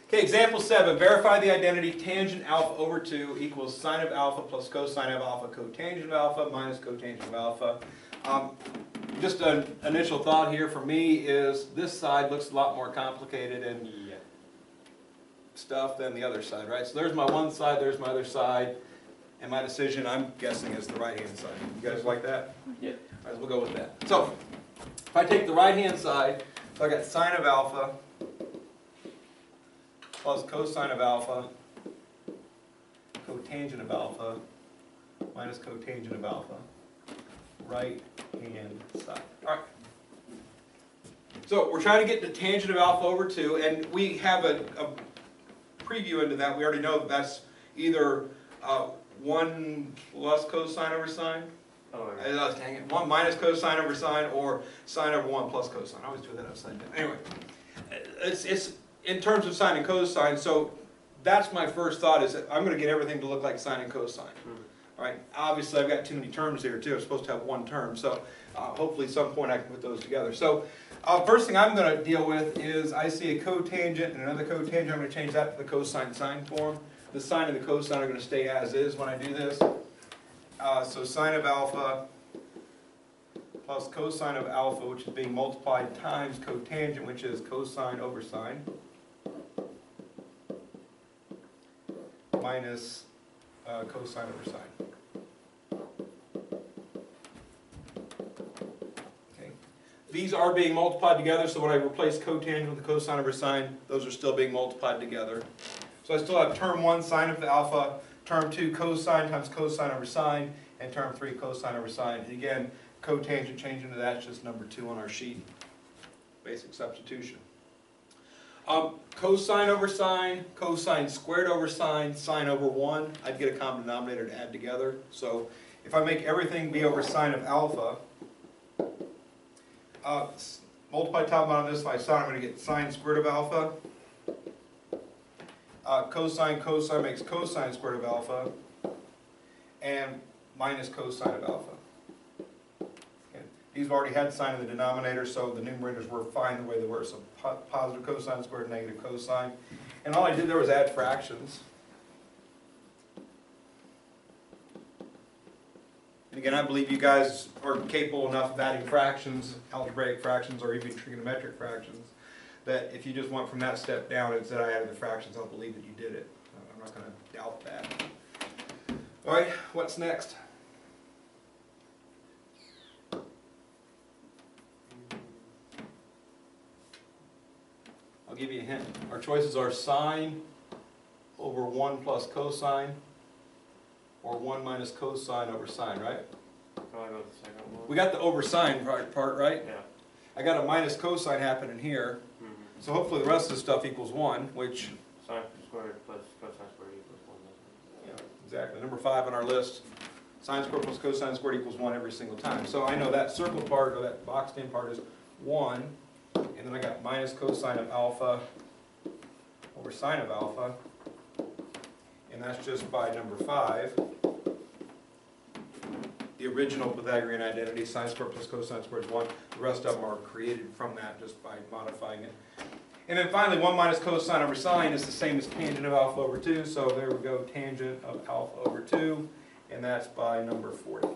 Okay, example 7. Verify the identity tangent alpha over 2 equals sine of alpha plus cosine of alpha cotangent of alpha minus cotangent of alpha. Just an initial thought here for me is this side looks a lot more complicated and stuff than the other side, right? So there's my one side, there's my other side, and my decision, I'm guessing, is the right-hand side. You guys like that? Yeah. All right, we'll go with that. So, if I take the right-hand side, so I got sine of alpha plus cosine of alpha cotangent of alpha minus cotangent of alpha, right-hand side. All right. So we're trying to get the tangent of alpha over 2, and we have a preview into that. We already know that that's either 1 plus cosine over sine. Oh, Dang it. 1 minus cosine over sine, or sine over 1 plus cosine. I always do that upside down. Anyway, it's in terms of sine and cosine, so that's my first thought, is that I'm going to get everything to look like sine and cosine. All right. Obviously, I've got too many terms here, too. I'm supposed to have one term, so hopefully at some point I can put those together. So first thing I'm going to deal with is I see a cotangent and another cotangent. I'm going to change that to the cosine-sine form. The sine and the cosine are going to stay as is when I do this. So sine of alpha plus cosine of alpha, which is being multiplied, times cotangent, which is cosine over sine, minus cosine over sine. Okay. These are being multiplied together, so when I replace cotangent with the cosine over sine, those are still being multiplied together. So I still have term 1 sine of the alpha, term 2 cosine times cosine over sine, and term 3 cosine over sine. And again, cotangent change into that, it's just number 2 on our sheet. Basic substitution. Cosine over sine, cosine squared over sine, sine over 1. I'd get a common denominator to add together. So if I make everything be over sine of alpha, multiply top and bottom this by sine, I'm going to get sine squared of alpha. Cosine makes cosine squared of alpha, and minus cosine of alpha. Okay. These have already had sine in the denominator, so the numerators were fine the way they were. So positive cosine squared, negative cosine. And all I did there was add fractions. And again, I believe you guys are capable enough of adding fractions, algebraic fractions, or even trigonometric fractions, that if you just went from that step down and said I added the fractions, I'll believe that you did it. I'm not going to doubt that. All right, what's next? I'll give you a hint. Our choices are sine over 1 plus cosine, or 1 minus cosine over sine, right? Probably go with the second one. We got the over sine part, right? Yeah. I got a minus cosine happening here. So hopefully the rest of the stuff equals 1, which... Sine squared plus cosine squared equals 1. Yeah, exactly. Number 5 on our list. Sine squared plus cosine squared equals 1 every single time. So I know that circle part, or that boxed in part, is 1. And then I got minus cosine of alpha over sine of alpha. And that's just by number 5. The original Pythagorean identity, sine squared plus cosine squared is 1. The rest of them are created from that just by modifying it. And then finally, 1 minus cosine over sine is the same as tangent of alpha over 2. So there we go, tangent of alpha over 2. And that's by number 40.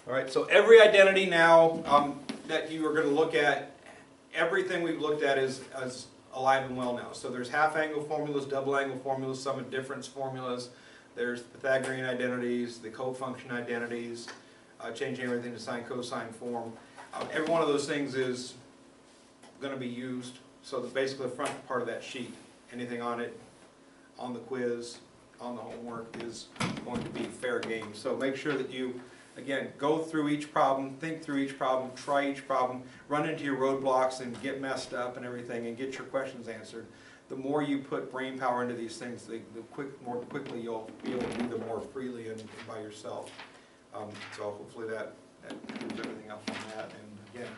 All right, so every identity now that you are going to look at, everything we've looked at is alive and well now. So there's half angle formulas, double angle formulas, sum of difference formulas. There's Pythagorean identities, the cofunction identities, changing everything to sine cosine form. Every one of those things is going to be used. So basically the front part of that sheet, anything on it, on the quiz, on the homework, is going to be fair game. So make sure that you, again, go through each problem, think through each problem, try each problem, run into your roadblocks and get messed up and everything and get your questions answered. The more you put brain power into these things, the more quickly you'll be able to do them more freely and by yourself. So hopefully that proves everything else on that. And again,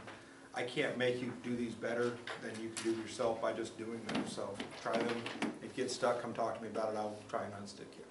I can't make you do these better than you can do yourself by just doing them. So try them. If you get stuck, come talk to me about it. I'll try and unstick you.